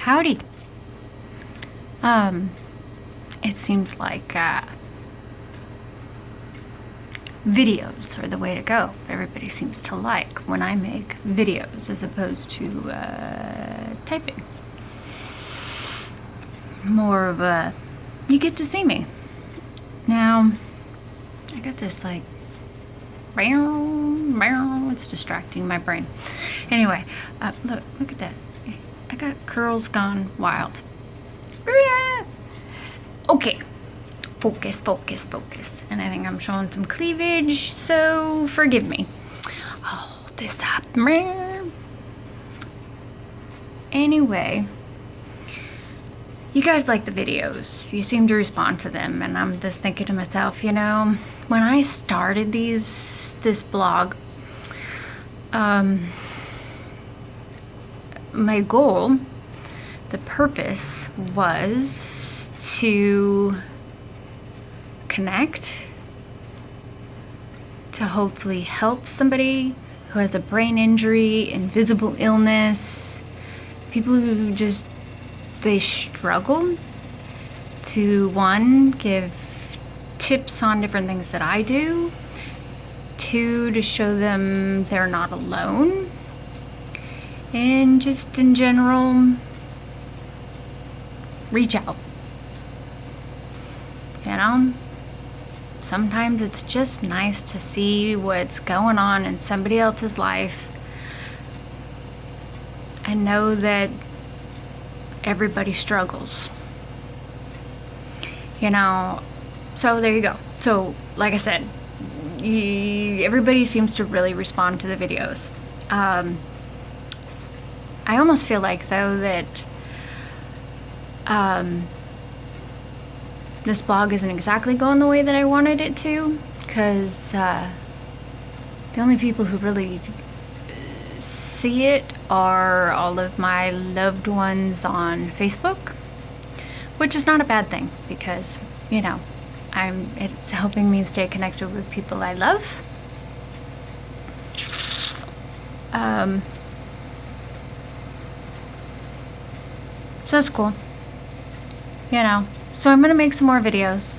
Howdy. It seems like videos are the way to go. Everybody seems to like when I make videos as opposed to typing. More of a, you get to see me. Now, I got this like, it's distracting my brain. Anyway, look at that. I got curls gone wild. Okay, focus. And I think I'm showing some cleavage, so forgive me. I'll hold this up. Anyway, you guys like the videos. You seem to respond to them, and I'm just thinking to myself, you know, when I started this blog, my goal, the purpose was to connect, to hopefully help somebody who has a brain injury, invisible illness, people who just, they struggle, to one, give tips on different things that I do, two, to show them they're not alone, and just in general, reach out. You know, sometimes it's just nice to see what's going on in somebody else's life and know that everybody struggles. You know, so there you go. So, like I said, everybody seems to really respond to the videos. I almost feel like, though, that this blog isn't exactly going the way that I wanted it to, because the only people who really see it are all of my loved ones on Facebook, which is not a bad thing, because, you know, it's helping me stay connected with people I love. So it's cool, you know. So I'm gonna make some more videos,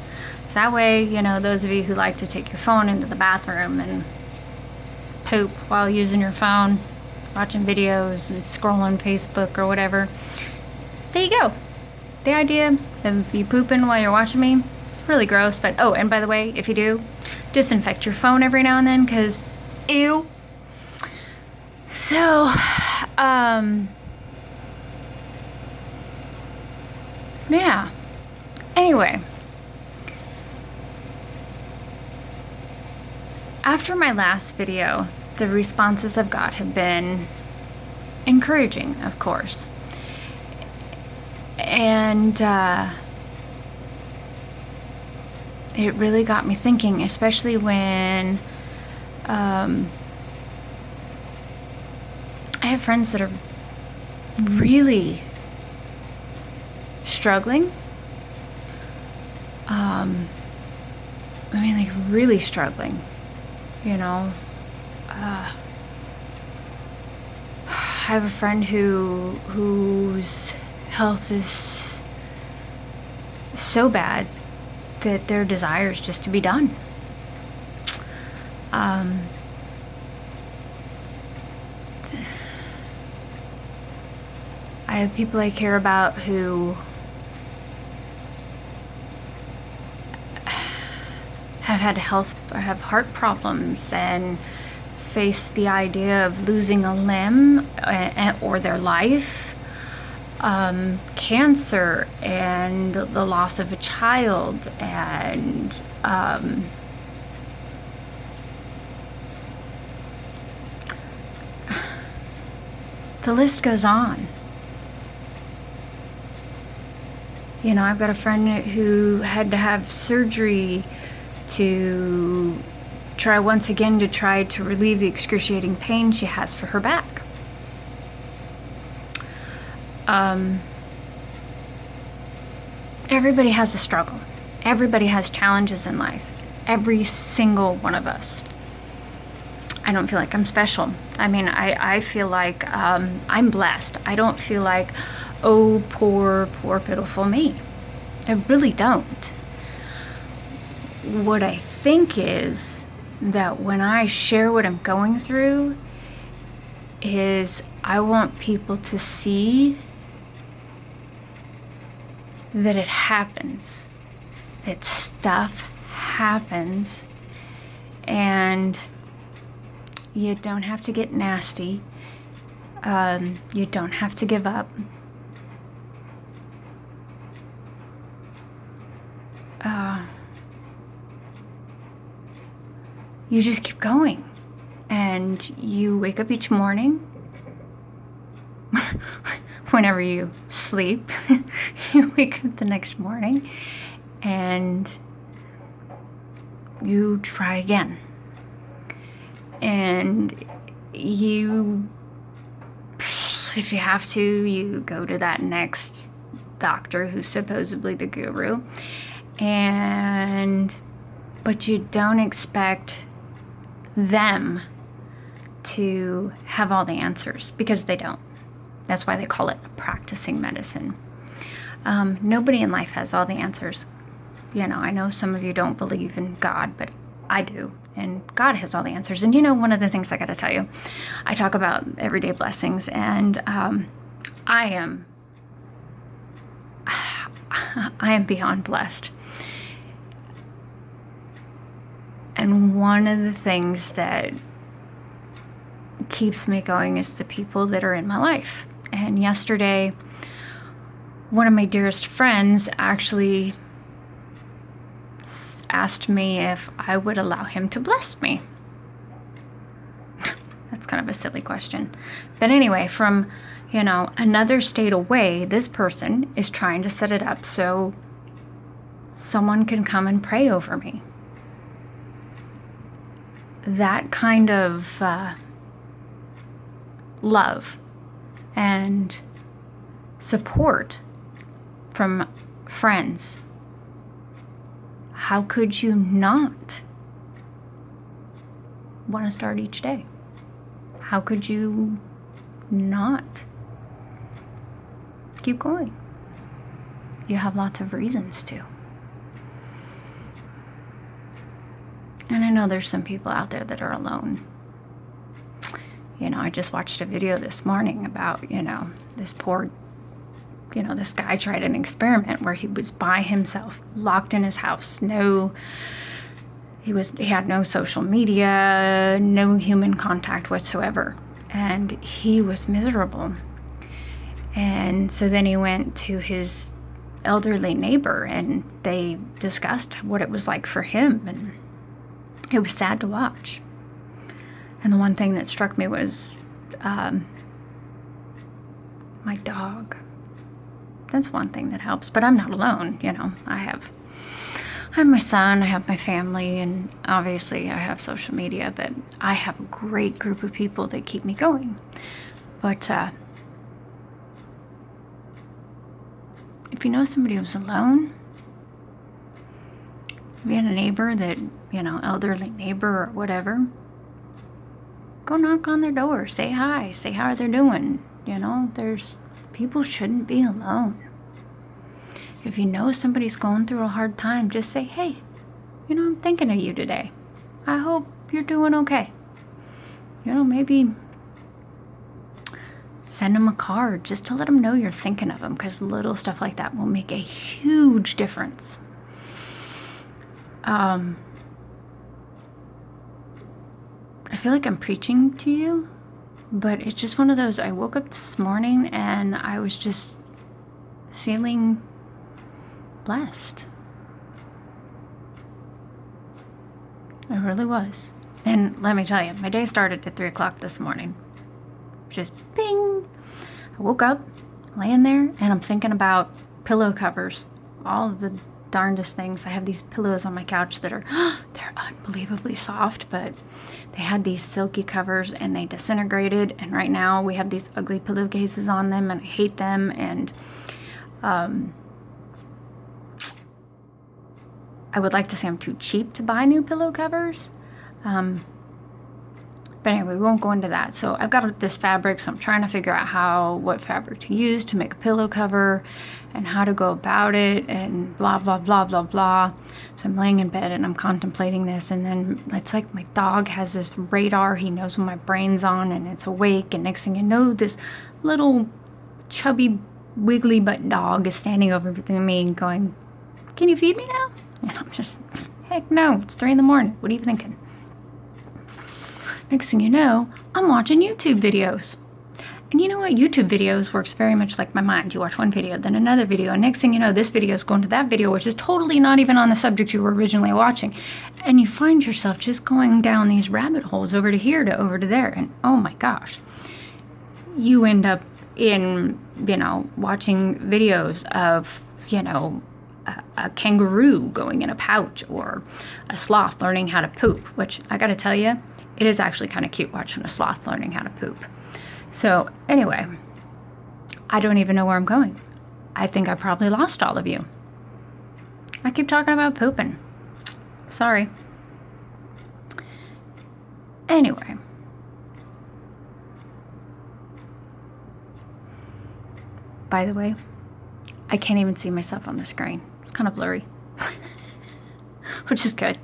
so that way, you know, those of you who like to take your phone into the bathroom and poop while using your phone, watching videos and scrolling Facebook or whatever, there you go. The idea of you pooping while you're watching me, really gross. But oh, and by the way, if you do, disinfect your phone every now and then, because ew. So yeah, anyway, after my last video, the responses I've got have been encouraging, of course, and it really got me thinking, especially when I have friends that are really struggling. I mean, like, really struggling, you know. I have a friend whose health is so bad that their desire is just to be done. I have people I care about who have have heart problems and face the idea of losing a limb or their life, cancer, and the loss of a child, and the list goes on. You know, I've got a friend who had to have surgery to try once again to relieve the excruciating pain she has for her back. Everybody has a struggle. Everybody has challenges in life. Every single one of us. I don't feel like I'm special. I mean, I feel like I'm blessed. I don't feel like, oh, poor, poor, pitiful me. I really don't. What I think is that when I share what I'm going through, is I want people to see that it happens, that stuff happens, and you don't have to get nasty. You don't have to give up. You just keep going. And you wake up each morning, whenever you sleep, you wake up the next morning and you try again. And you, if you have to, you go to that next doctor who's supposedly the guru. But you don't expect them to have all the answers, because they don't. That's why they call it practicing medicine. Nobody in life has all the answers. I know some of you don't believe in God, but I do. And God has all the answers. And one of the things I got to tell you, I talk about everyday blessings, and I am beyond blessed. And one of the things that keeps me going is the people that are in my life. And yesterday, one of my dearest friends actually asked me if I would allow him to bless me. That's kind of a silly question. But anyway, from, another state away, this person is trying to set it up so someone can come and pray over me. That kind of love and support from friends, how could you not want to start each day? How could you not keep going? You have lots of reasons to. And I know there's some people out there that are alone. I just watched a video this morning about, this poor, this guy tried an experiment where he was by himself, locked in his house. He had no social media, no human contact whatsoever. And he was miserable. And so then he went to his elderly neighbor, and they discussed what it was like for him. And it was sad to watch. And the one thing that struck me was my dog. That's one thing that helps. But I'm not alone, I have my son, I have my family, and obviously I have social media, but I have a great group of people that keep me going. But if you know somebody who's alone, if you had a neighbor that, elderly neighbor or whatever, go knock on their door, say hi, say how they're doing. People shouldn't be alone. If you know somebody's going through a hard time, just say, hey, I'm thinking of you today. I hope you're doing okay. Maybe send them a card just to let them know you're thinking of them, because little stuff like that will make a huge difference. I feel like I'm preaching to you, but it's just one of those, I woke up this morning and I was just feeling blessed. I really was. And let me tell you, my day started at 3 o'clock this morning. Just bing! I woke up, laying there, and I'm thinking about pillow covers. All of the darndest things. I have these pillows on my couch that are, they're unbelievably soft, but they had these silky covers and they disintegrated, and right now we have these ugly pillowcases on them, and I hate them. And I would like to say I'm too cheap to buy new pillow covers. But anyway, we won't go into that. So I've got this fabric, so I'm trying to figure out what fabric to use to make a pillow cover and how to go about it and blah, blah, blah, blah, blah. So I'm laying in bed and I'm contemplating this, and then it's like my dog has this radar. He knows when my brain's on and it's awake, and next thing you know, this little chubby wiggly butt dog is standing over me going, "Can you feed me now?" And I'm just, heck no, it's 3 a.m. What are you thinking? Next thing you know, I'm watching YouTube videos. And you know what? YouTube videos works very much like my mind. You watch one video, then another video, and next thing you know, this video is going to that video, which is totally not even on the subject you were originally watching. And you find yourself just going down these rabbit holes over to here to over to there. And oh my gosh, you end up in, watching videos of, a kangaroo going in a pouch, or a sloth learning how to poop, which I gotta tell you, it is actually kind of cute watching a sloth learning how to poop. So anyway, I don't even know where I'm going. I think I probably lost all of you. I keep talking about pooping. Sorry. Anyway. By the way, I can't even see myself on the screen. It's kind of blurry, which is good.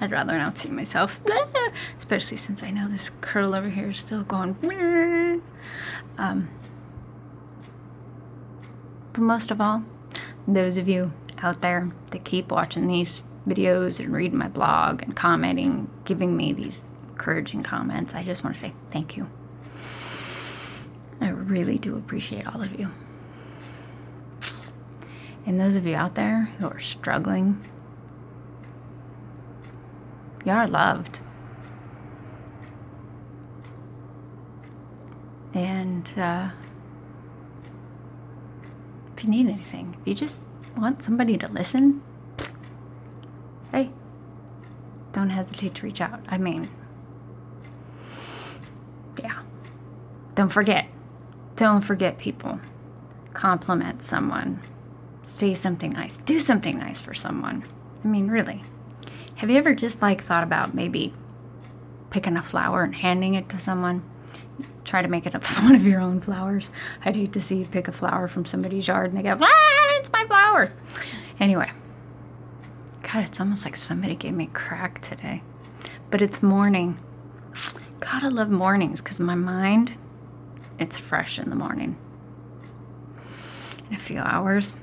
I'd rather not see myself, especially since I know this curl over here is still going. But most of all, those of you out there that keep watching these videos and reading my blog and commenting, giving me these encouraging comments, I just want to say thank you. I really do appreciate all of you. And those of you out there who are struggling, you are loved. And if you need anything, if you just want somebody to listen, hey, don't hesitate to reach out. I mean, yeah. Don't forget people. Compliment someone. Say something nice. Do something nice for someone. I mean, really. Have you ever just thought about maybe picking a flower and handing it to someone? Try to make it up one of your own flowers. I'd hate to see you pick a flower from somebody's yard and they go, it's my flower. Anyway. God, it's almost like somebody gave me crack today. But it's morning. God, I love mornings because my mind, it's fresh in the morning. In a few hours,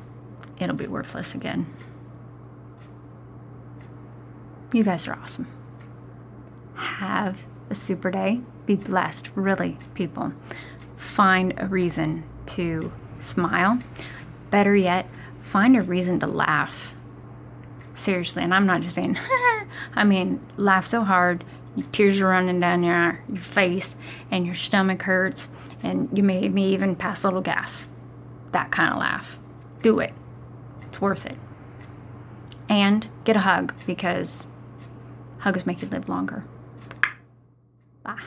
it'll be worthless again. You guys are awesome. Have a super day. Be blessed. Really, people. Find a reason to smile. Better yet, find a reason to laugh. Seriously, and I'm not just saying, I mean, laugh so hard, your tears are running down your face, and your stomach hurts, and you may even pass a little gas. That kind of laugh. Do it. It's worth it. And get a hug, because hugs make you live longer. Bye.